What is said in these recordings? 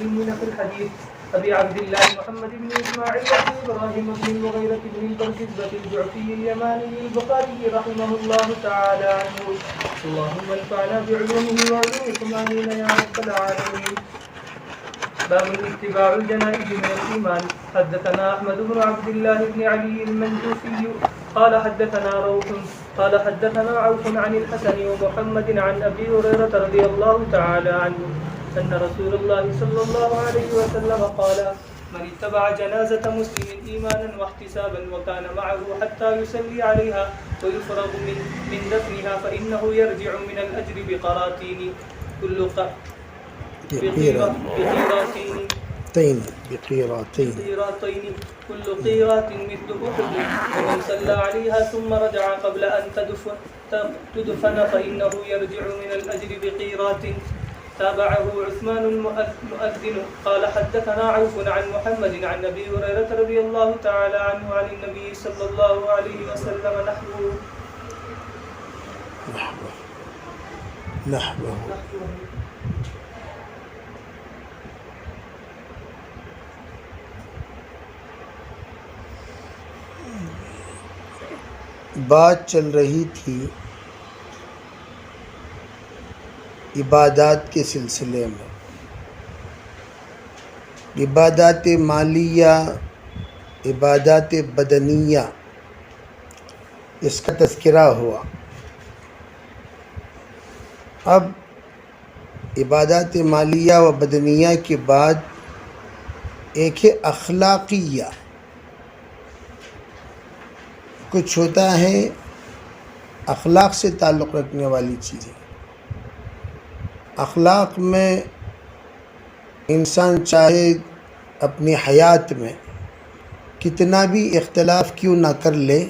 المتكلمين في الحديث أبي عبد الله محمد بن إسماعيل بن إبراهيم بن المغيرة بن البرزبة الجعفي اليماني البخاري رحمه الله تعالى عنه. اللهم انفعنا بعلومه وعلومكم آمين يا رب العالمين. باب اتباع الجنائز من الإيمان. حدثنا أحمد بن عبد الله بن علي المنجوسي قال حدثنا روح قال حدثنا عوف عن الحسن ومحمد عن أبي هريرة رضي الله تعالى عنه أن رسول الله صلى الله عليه وسلم قال من اتبع جنازة مسلم إيمانا واحتسابا وكان معه حتى يصلي عليها ويفرغ من دفنها فإنه يرجع من الأجر بقيراتين كل قيرات مثل أحد ومن صلى عليها ثم رجع قبل أن تدفن فإنه يرجع من الأجر بقيرات. تابعه عثمان المؤذن قال حدثنا عوف عن محمد عن أبي هريرة رضي الله تعالى عنه عن النبي صلى الله عليه وسلم نحوه. بات چل رہی تھی عبادات کے سلسلے میں، عبادات مالیہ، عبادات بدنیہ، اس کا تذکرہ ہوا۔ اب عبادات مالیہ و بدنیہ کے بعد ایک ہے اخلاقیہ، کچھ ہوتا ہے اخلاق سے تعلق رکھنے والی چیزیں۔ اخلاق میں انسان چاہے اپنی حیات میں کتنا بھی اختلاف کیوں نہ کر لے،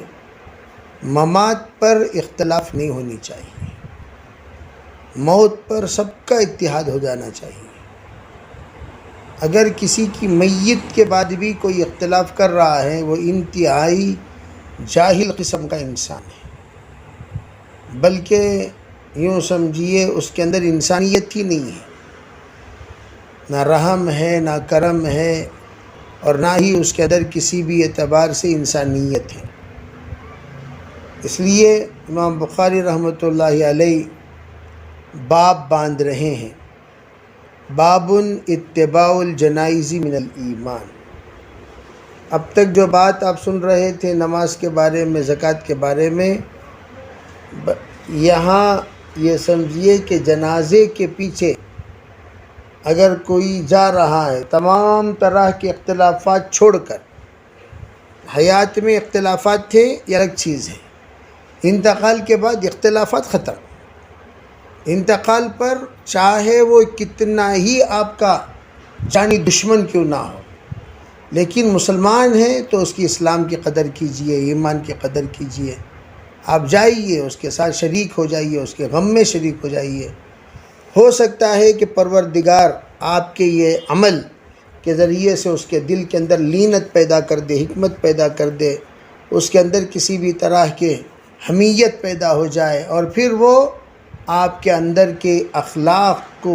ممات پر اختلاف نہیں ہونی چاہیے، موت پر سب کا اتحاد ہو جانا چاہیے۔ اگر کسی کی میت کے بعد بھی کوئی اختلاف کر رہا ہے، وہ انتہائی جاہل قسم کا انسان ہے، بلکہ یوں سمجھیے اس کے اندر انسانیت ہی نہیں ہے، نہ رحم ہے، نہ کرم ہے، اور نہ ہی اس کے اندر کسی بھی اعتبار سے انسانیت ہے۔ اس لیے امام بخاری رحمۃ اللہ علیہ باب باندھ رہے ہیں، باب اتباع الجنائز من الایمان۔ اب تک جو بات آپ سن رہے تھے نماز کے بارے میں، زکوٰۃ کے بارے میں، یہاں یہ سمجھیے کہ جنازے کے پیچھے اگر کوئی جا رہا ہے، تمام طرح کے اختلافات چھوڑ کر، حیات میں اختلافات تھے یہ الگ چیز ہے، انتقال کے بعد اختلافات ختم۔ انتقال پر چاہے وہ کتنا ہی آپ کا جانی دشمن کیوں نہ ہو، لیکن مسلمان ہے تو اس کی اسلام کی قدر کیجئے، ایمان کی قدر کیجئے۔ آپ جائیے، اس کے ساتھ شریک ہو جائیے، اس کے غم میں شریک ہو جائیے۔ ہو سکتا ہے کہ پروردگار آپ کے یہ عمل کے ذریعے سے اس کے دل کے اندر لینت پیدا کر دے، حکمت پیدا کر دے، اس کے اندر کسی بھی طرح کے حمیت پیدا ہو جائے، اور پھر وہ آپ کے اندر کے اخلاق کو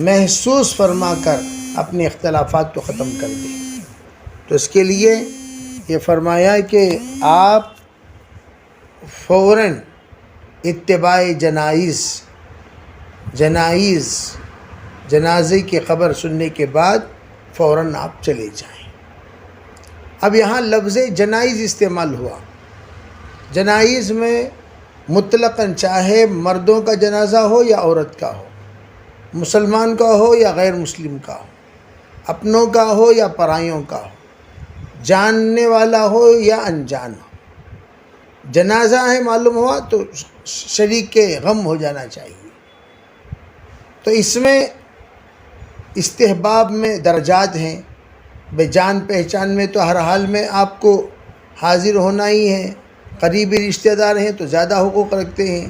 محسوس فرما کر اپنے اختلافات کو ختم کر دے۔ تو اس کے لیے یہ فرمایا کہ آپ فوراً اتباع جنازے کی خبر سننے کے بعد فوراً آپ چلے جائیں۔ اب یہاں لفظ جنائز استعمال ہوا۔ جنائز میں مطلقاً چاہے مردوں کا جنازہ ہو یا عورت کا ہو، مسلمان کا ہو یا غیر مسلم کا ہو، اپنوں کا ہو یا پرائیوں کا ہو، جاننے والا ہو یا انجان ہو، جنازہ ہے معلوم ہوا تو شریک غم ہو جانا چاہیے۔ تو اس میں استحباب میں درجات ہیں، بے جان پہچان میں تو ہر حال میں آپ کو حاضر ہونا ہی ہے، قریبی رشتہ دار ہیں تو زیادہ حقوق رکھتے ہیں،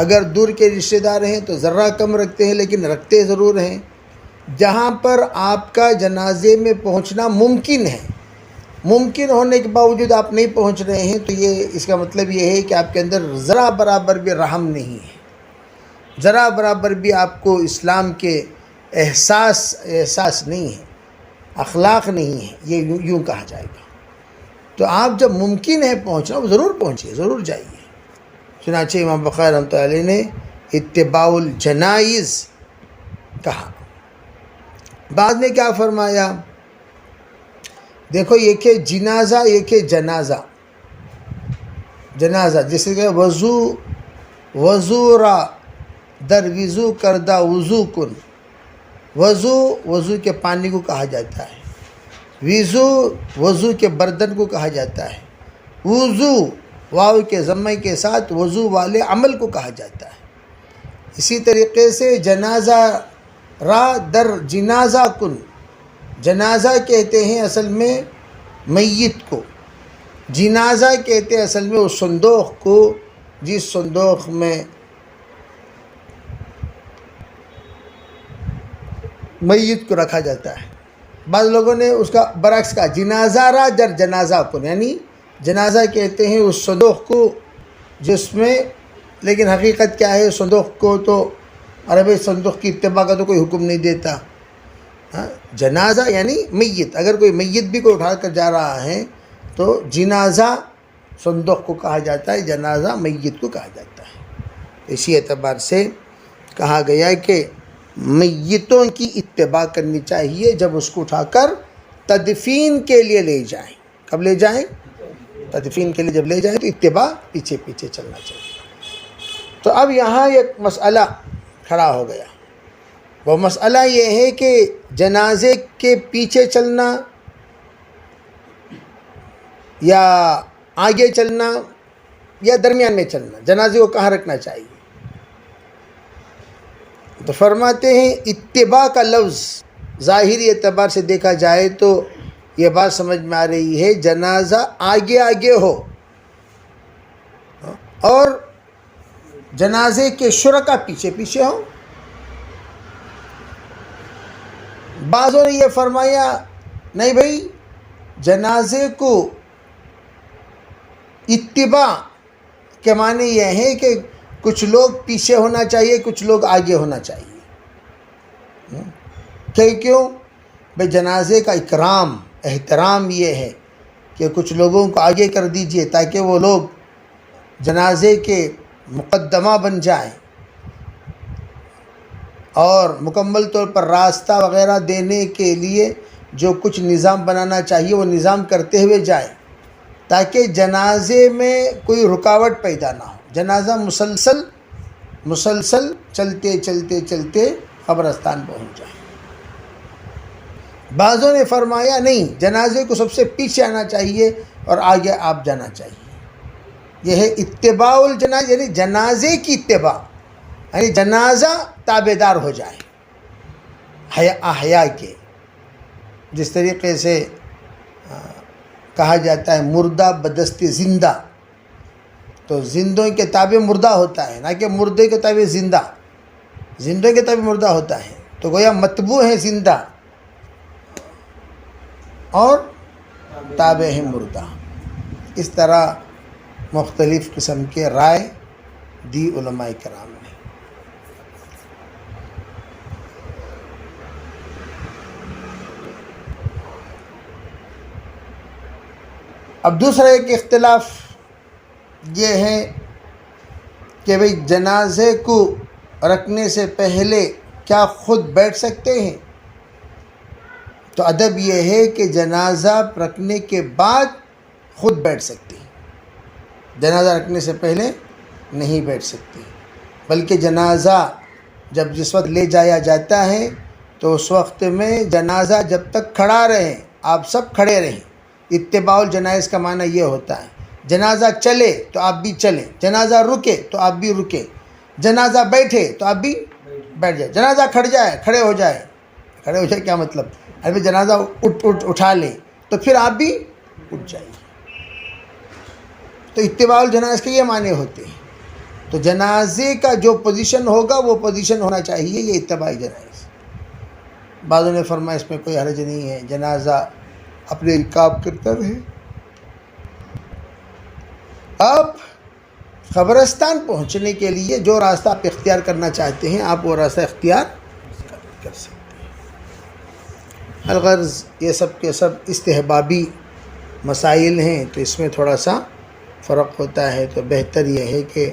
اگر دور کے رشتہ دار ہیں تو ذرہ کم رکھتے ہیں، لیکن رکھتے ضرور ہیں۔ جہاں پر آپ کا جنازے میں پہنچنا ممکن ہے، ممکن ہونے کے باوجود آپ نہیں پہنچ رہے ہیں، تو یہ اس کا مطلب یہ ہے کہ آپ کے اندر ذرا برابر بھی رحم نہیں ہے، ذرا برابر بھی آپ کو اسلام کے احساس نہیں ہے، اخلاق نہیں ہے، یہ یوں کہا جائے گا۔ تو آپ جب ممکن ہے پہنچنا، وہ ضرور پہنچیے، ضرور جائیے۔ چنانچہ امام بخاری رحمۃ اللہ علیہ نے اتباع الجنائز کہا۔ بعد میں کیا فرمایا؟ دیکھو، ایک ہے جنازہ، ایک ہے جنازہ۔ جنازہ جیسے کہ وضو را در وضو کردہ وضو کن، وضو کے پانی کو کہا جاتا ہے، وضو کے برتن کو کہا جاتا ہے، وضو واو کے ضمے کے ساتھ وضو والے عمل کو کہا جاتا ہے۔ اسی طریقے سے جنازہ را در جنازہ کن، جنازہ کہتے ہیں اصل میں میت کو، جنازہ کہتے ہیں اصل میں اس صندوق کو جس صندوق میں میت کو رکھا جاتا ہے۔ بعض لوگوں نے اس کا برعکس کہا، جنازہ را در جنازہ کن، یعنی جنازہ کہتے ہیں اس صندوق کو جس میں، لیکن حقیقت کیا ہے؟ صندوق کو تو عربی صندوق کی اتباع کا تو کوئی حکم نہیں دیتا۔ جنازہ یعنی میت، اگر کوئی میت بھی کوئی اٹھا کر جا رہا ہے تو جنازہ صندوق کو کہا جاتا ہے، جنازہ میت کو کہا جاتا ہے۔ اسی اعتبار سے کہا گیا کہ میتوں کی اتباع کرنی چاہیے جب اس کو اٹھا کر تدفین کے لیے لے جائیں۔ کب لے جائیں؟ تدفین کے لیے جب لے جائیں تو اتباع پیچھے پیچھے چلنا چاہیے۔ تو اب یہاں ایک مسئلہ کھڑا ہو گیا، وہ مسئلہ یہ ہے کہ جنازے کے پیچھے چلنا یا آگے چلنا یا درمیان میں چلنا، جنازے کو کہاں رکھنا چاہیے؟ تو فرماتے ہیں اتباع کا لفظ ظاہری اعتبار سے دیکھا جائے تو یہ بات سمجھ میں آ رہی ہے، جنازہ آگے آگے ہو اور جنازے کے شرکا پیچھے پیچھے ہوں۔ بعضوں نے یہ فرمایا نہیں بھائی، جنازے کو اتباع کے معنی یہ ہے کہ کچھ لوگ پیچھے ہونا چاہیے، کچھ لوگ آگے ہونا چاہیے۔ کیوں؟ بھائی جنازے کا اکرام، احترام یہ ہے کہ کچھ لوگوں کو آگے کر دیجئے تاکہ وہ لوگ جنازے کے مقدمہ بن جائیں اور مکمل طور پر راستہ وغیرہ دینے کے لیے جو کچھ نظام بنانا چاہیے وہ نظام کرتے ہوئے جائیں، تاکہ جنازے میں کوئی رکاوٹ پیدا نہ ہو، جنازہ مسلسل چلتے چلتے چلتے قبرستان پہنچ جائے۔ بعضوں نے فرمایا نہیں، جنازے کو سب سے پیچھے آنا چاہیے اور آگے آپ جانا چاہیے۔ یہ ہے اتباع الجناز، یعنی جنازے کی اتباع، یعنی جنازہ تابعدار ہو جائے احیاء کے۔ جس طریقے سے کہا جاتا ہے مردہ بدست زندہ، تو زندوں کے تابع مردہ ہوتا ہے، نہ کہ مردے کے تابع زندہ، زندوں کے تابع مردہ ہوتا ہے، تو گویا متبوع ہے زندہ اور تابع ہے مردہ۔ اس طرح مختلف قسم کے رائے دی علماء کرام نے۔ اب دوسرا ایک اختلاف یہ ہے کہ بھئی جنازے کو رکھنے سے پہلے کیا خود بیٹھ سکتے ہیں؟ تو ادب یہ ہے کہ جنازہ رکھنے کے بعد خود بیٹھ سکتے ہیں، جنازہ رکھنے سے پہلے نہیں بیٹھ سکتے، بلکہ جنازہ جس وقت لے جایا جاتا ہے تو اس وقت میں جنازہ جب تک کھڑا رہے آپ سب کھڑے رہیں۔ اتباع الجنائز کا معنی یہ ہوتا ہے، جنازہ چلے تو آپ بھی چلیں، جنازہ رکے تو آپ بھی رکے، جنازہ بیٹھے تو آپ بھی بیٹھ جائیں، جنازہ کھڑے ہو جائے کیا مطلب؟ ابھی جنازہ اٹھا لیں تو پھر آپ بھی اٹھ جائیے۔ تو اتباع الجنائز کے یہ معنی ہوتے ہیں۔ تو جنازے کا جو پوزیشن ہوگا وہ پوزیشن ہونا چاہیے، یہ اتباع جنائز۔ بعضوں نے فرمایا اس میں کوئی حرج نہیں ہے، جنازہ اپنے رکاب کرتا رہے۔ اب قبرستان پہنچنے کے لیے جو راستہ آپ اختیار کرنا چاہتے ہیں آپ وہ راستہ اختیار کر سکتے ہیں۔ الغرض یہ سب کے سب استحبابی مسائل ہیں، تو اس میں تھوڑا سا فرق ہوتا ہے، تو بہتر یہ ہے کہ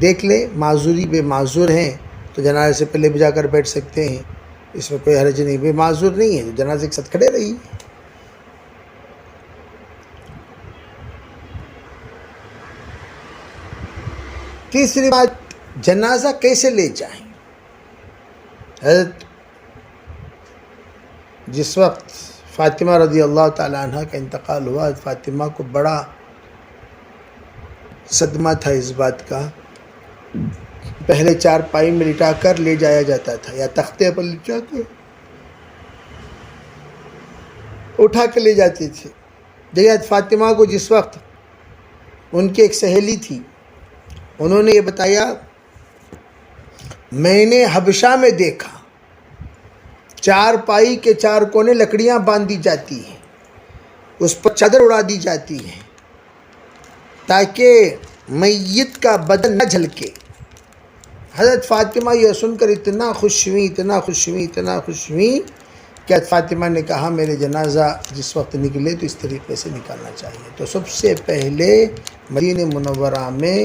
دیکھ لے، معذوری بے معذور ہیں تو جنازے سے پہلے بھی جا کر بیٹھ سکتے ہیں، اس میں کوئی حرج نہیں، بے معذور نہیں ہے تو جنازے کے ساتھ کھڑے رہی۔ تیسری بات، جنازہ کیسے لے جائیں؟ حضرت جس وقت فاطمہ رضی اللہ تعالیٰ عنہ کا انتقال ہوا، فاطمہ کو بڑا صدمہ تھا اس بات کا، پہلے چارپائی میں لٹا کر لے جایا جاتا تھا یا تختے پر لٹا کر اٹھا کے لے جاتے تھے۔ حضرت فاطمہ کو جس وقت ان کی ایک سہیلی تھی، انہوں نے یہ بتایا، میں نے حبشہ میں دیکھا چارپائی کے چار کونے لکڑیاں باندھی جاتی ہیں، اس پر چادر اڑا دی جاتی ہے تاکہ میت کا بدن نہ جھلکے۔ حضرت فاطمہ یہ سن کر اتنا خوش ہوئی، اتنا خوش ہوئی، اتنا خوش ہوئی کہ حضرت فاطمہ نے کہا میرے جنازہ جس وقت نکلے تو اس طریقے سے نکالنا چاہیے۔ تو سب سے پہلے مدینہ منورہ میں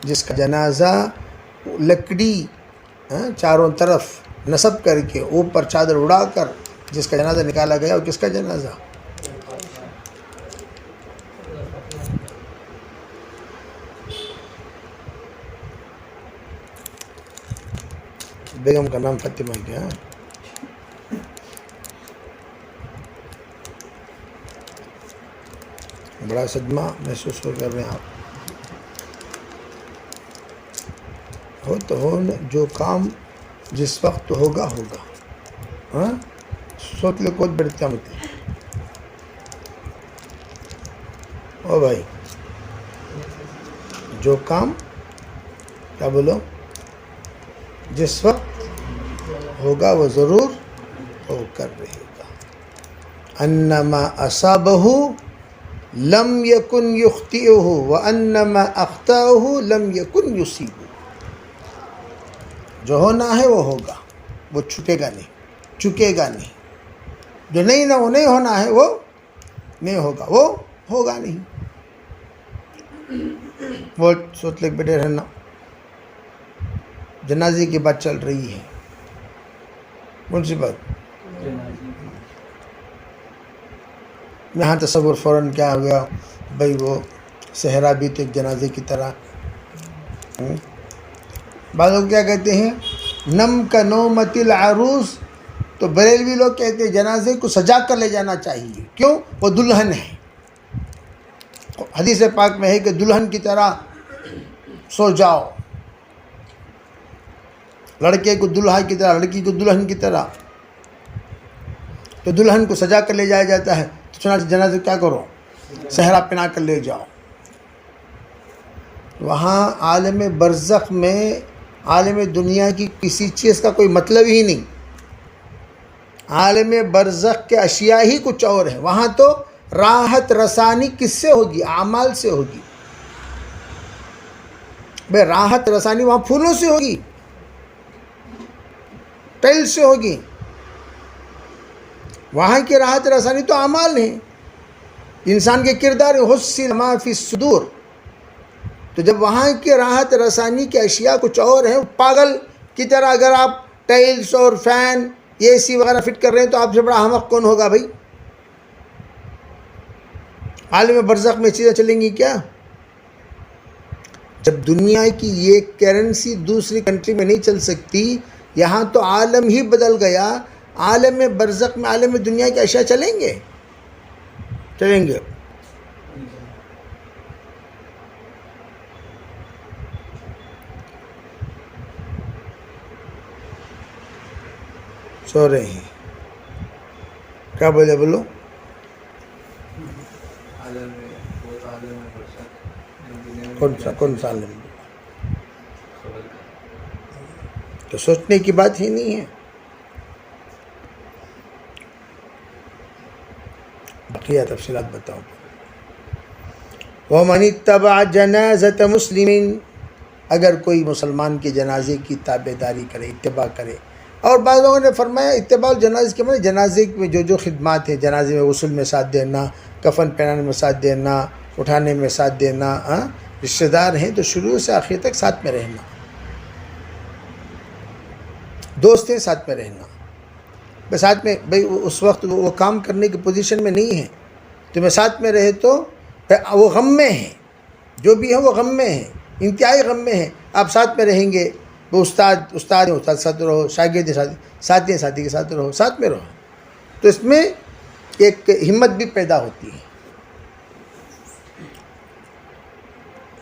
جس کا جنازہ لکڑی چاروں طرف نصب کر کے اوپر چادر اڑا کر جس کا جنازہ نکالا گیا، وہ کس کا جنازہ؟ بیگم کا نام فاطمہ کیا؟ بڑا صدمہ محسوس ہو کر رہے ہیں آپ؟ ہو تو ہو، جو کام جس وقت ہوگا ہوگا، ہاں سوچ لے کوئی بڑھتا مطلب۔ او بھائی، جو کام کیا بولو جس وقت ہوگا وہ ضرور ہو کر رہے گا۔ انما اصابہ لم یکن یخطئہ وانما اخطأہ لم یکن یصیبہ۔ جو ہونا ہے وہ ہوگا، وہ چھٹے گا نہیں، چکے گا نہیں۔ جو نہیں ہونا ہے وہ نہیں ہوگا، وہ ہوگا نہیں۔ وہ سوچ لے بیٹھے رہنا۔ جنازے کی بات چل رہی ہے، کون سی بات؟ یہاں تصور فوراً کیا ہو گیا بھائی، وہ صحرا بھی تو ایک جنازے کی طرح۔ بعض لوگ کیا کہتے ہیں، نم کا نومت العروس، تو بریلوی لوگ کہتے ہیں جنازے کو سجا کر لے جانا چاہیے، کیوں؟ وہ دلہن ہے۔ حدیث پاک میں ہے کہ دلہن کی طرح سو جاؤ، لڑکے کو دلہا کی طرح، لڑکی کو دلہن کی طرح، تو دلہن کو سجا کر لے جایا جاتا ہے، تو چنانچہ جنازے کیا کرو، صحرا پہنا کر لے جاؤ۔ وہاں عالم برزخ میں عالم دنیا کی کسی چیز کا کوئی مطلب ہی نہیں، عالم برزخ کے اشیاء ہی کچھ اور ہیں۔ وہاں تو راحت رسانی کس سے ہوگی؟ اعمال سے ہوگی۔ بے راحت رسانی وہاں پھولوں سے ہوگی، ٹیل سے ہوگی۔ وہاں کی راحت رسانی تو اعمال ہیں، انسان کے کردار، حسن ما فی الصدور۔ تو جب وہاں کی راحت رسانی کی اشیاء کچھ اور ہیں، پاگل کی طرح اگر آپ ٹائلز اور فین اے سی وغیرہ فٹ کر رہے ہیں تو آپ سے بڑا احمق کون ہوگا بھائی؟ عالم برزخ میں چیزیں چلیں گی کیا؟ جب دنیا کی یہ کرنسی دوسری کنٹری میں نہیں چل سکتی، یہاں تو عالم ہی بدل گیا، عالم برزخ میں عالم دنیا کی اشیاء چلیں گے؟ چلیں گے۔ سو رہے ہیں، کیا بولے بولو؟ کون سا عالم؟ تو سوچنے کی بات ہی نہیں ہے۔ بقیہ تفصیلات بتاؤ۔ وَمَنِ اتَّبَعَ جَنَازَةَ مُسْلِمٍ، اگر کوئی مسلمان کے جنازے کی تابعداری کرے، اتباع کرے، اور بعض لوگوں نے فرمایا اتباع الجنائز کے معنی جنازے میں جو خدمات ہیں، جنازے میں غسل میں ساتھ دینا، کفن پہنانے میں ساتھ دینا، اٹھانے میں ساتھ دینا، رشتہ دار ہیں تو شروع سے آخر تک ساتھ میں رہنا، دوست ہیں ساتھ میں رہنا، بس ساتھ میں بھائی اس وقت وہ کام کرنے کی پوزیشن میں نہیں ہے تو میں ساتھ میں رہے تو وہ غم میں ہیں، جو بھی ہیں وہ غم میں ہیں، انتہائی غم میں ہیں، آپ ساتھ میں رہیں گے، وہ استاد کے ساتھ رہو، شاگرد ساتھی کے ساتھ رہو، ساتھ میں رہو، تو اس میں ایک ہمت بھی پیدا ہوتی ہے،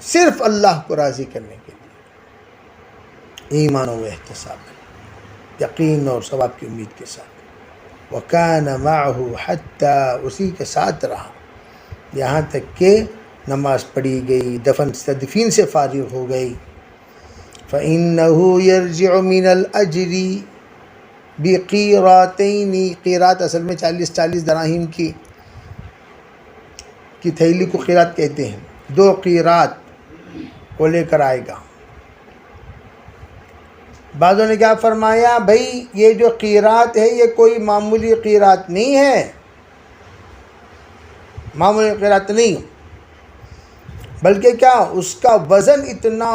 صرف اللہ کو راضی کرنے کے لیے، ایمان و احتساب، یقین اور ثواب کی امید کے ساتھ، وَكَانَ مَعَهُ حَتَّى اسی کے ساتھ رہا یہاں تک کہ نماز پڑھی گئی، تدفین سے فارغ ہو گئی۔ فَإِنَّهُ يَرْجِعُ مِنَ الْأَجْرِ بِقِيرَاتَيْنِ، قیرات اصل میں 40 دراہیم کی تھیلی کو قیرات کہتے ہیں، 2 قیرات کو لے کر آئے گا۔ بعضوں نے کیا فرمایا، بھائی یہ جو قیرات ہے یہ کوئی معمولی قیرات نہیں ہے، معمولی قیرات نہیں، بلکہ کیا اس کا وزن اتنا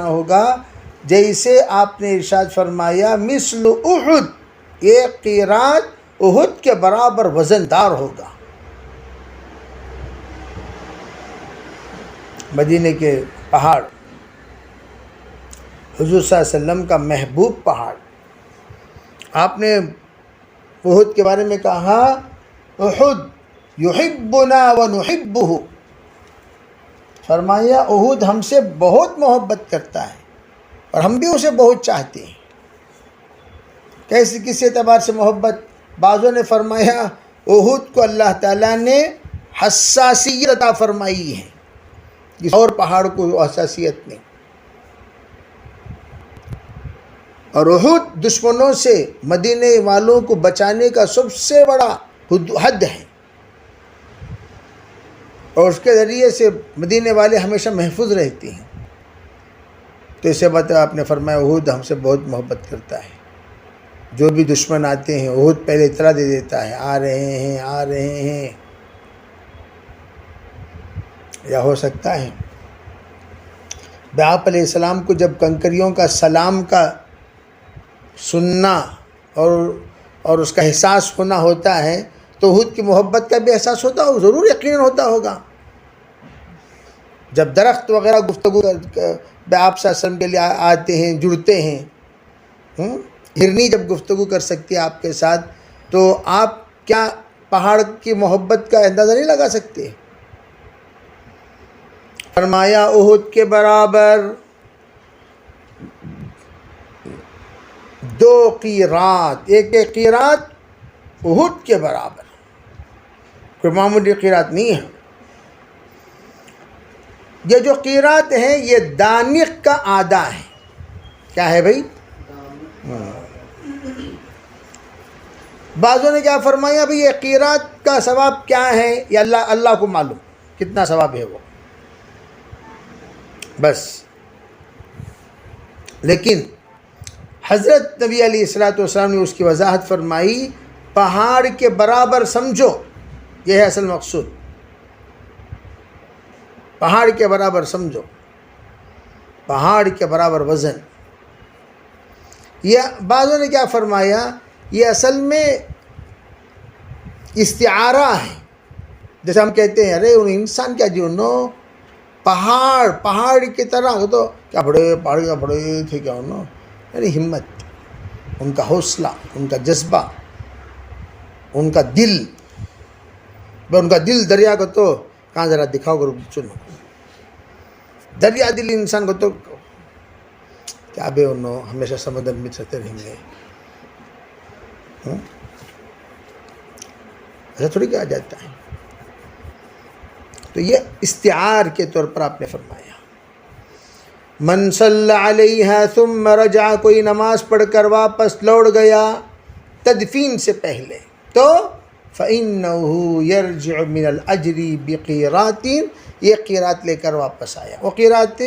ہوگا جیسے آپ نے ارشاد فرمایا مثل احد، ایک قیرات احد کے برابر وزندار ہوگا۔ مدینے کے پہاڑ، حضور صلی اللہ علیہ وسلم کا محبوب پہاڑ، آپ نے احد کے بارے میں کہا احد یحبنا ونحبہ، فرمایا احد ہم سے بہت محبت کرتا ہے اور ہم بھی اسے بہت چاہتے ہیں۔ کیسے، کس اعتبار سے محبت؟ بعضوں نے فرمایا احد کو اللہ تعالیٰ نے حساسیت عطا فرمائی ہے، کسی اور پہاڑ کو حساسیت نہیں، اور احد دشمنوں سے مدینے والوں کو بچانے کا سب سے بڑا حد ہے، اور اس کے ذریعے سے مدینے والے ہمیشہ محفوظ رہتے ہیں۔ تو اسے بتا آپ نے فرمایا احد ہم سے بہت محبت کرتا ہے، جو بھی دشمن آتے ہیں احد پہلے اطلاع دے دیتا ہے آ رہے ہیں، یا ہو سکتا ہے آپ علیہ السلام کو جب کنکریوں کا سلام کا سننا اور اس کا احساس ہونا ہوتا ہے تو احد کی محبت کا بھی احساس ہوتا ہو، ضرور یقیناً ہوتا ہوگا۔ جب درخت وغیرہ گفتگو آپ صلی اللہ علیہ وسلم کے لیے آتے ہیں، جڑتے ہیں، ہرنی جب گفتگو کر سکتی ہے آپ کے ساتھ، تو آپ کیا پہاڑ کی محبت کا اندازہ نہیں لگا سکتے؟ فرمایا احد کے برابر 2 قیرات، ایک قیرات احد کے برابر، کوئی معمولی قیرات نہیں ہے۔ یہ جو قیرات ہیں یہ دانق کا آدھا ہے۔ کیا ہے بھائی؟ بعضوں نے کیا فرمایا، بھائی یہ قیرات کا ثواب کیا ہے، یہ اللہ کو معلوم کتنا ثواب ہے وہ، بس۔ لیکن حضرت نبی علیہ الصلوۃ والسلام نے اس کی وضاحت فرمائی، پہاڑ کے برابر سمجھو، یہ ہے اصل مقصود، پہاڑ کے برابر سمجھو، پہاڑ کے برابر وزن۔ یہ بعضوں نے کیا فرمایا، یہ اصل میں استعارہ ہے، جیسے ہم کہتے ہیں ارے ان انسان کیا جی انہوں پہاڑ کی طرح، تو کیا پہاڑ کیا بڑے تھے کیا انہوں، یعنی ہمت، ان کا حوصلہ، ان کا جذبہ، ان کا دل، دریا کو تو کہاں ذرا دکھاؤ کرو، چلو دریا دل انسان کو تو کیا بے انہوں ہمیشہ سمندر میں چلتے رہیں گے، ایسا تھوڑی کیا جاتا ہے۔ تو یہ استعار کے طور پر آپ نے فرمایا، من صلی علیہا ثم رجع، کوئی نماز پڑھ کر واپس لوٹ گیا تدفین سے پہلے، تو فَإِنَّهُ يَرْجِعُ مِنَ الْأَجْرِ بِقِيرَاتٍ، یہ قیرات لے کر واپس آیا۔ وہ قیرات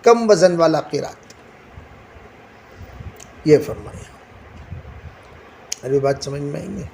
کم وزن والا قیرات، یہ فرمایا. ابھی بات سمجھ میں آئی ہے؟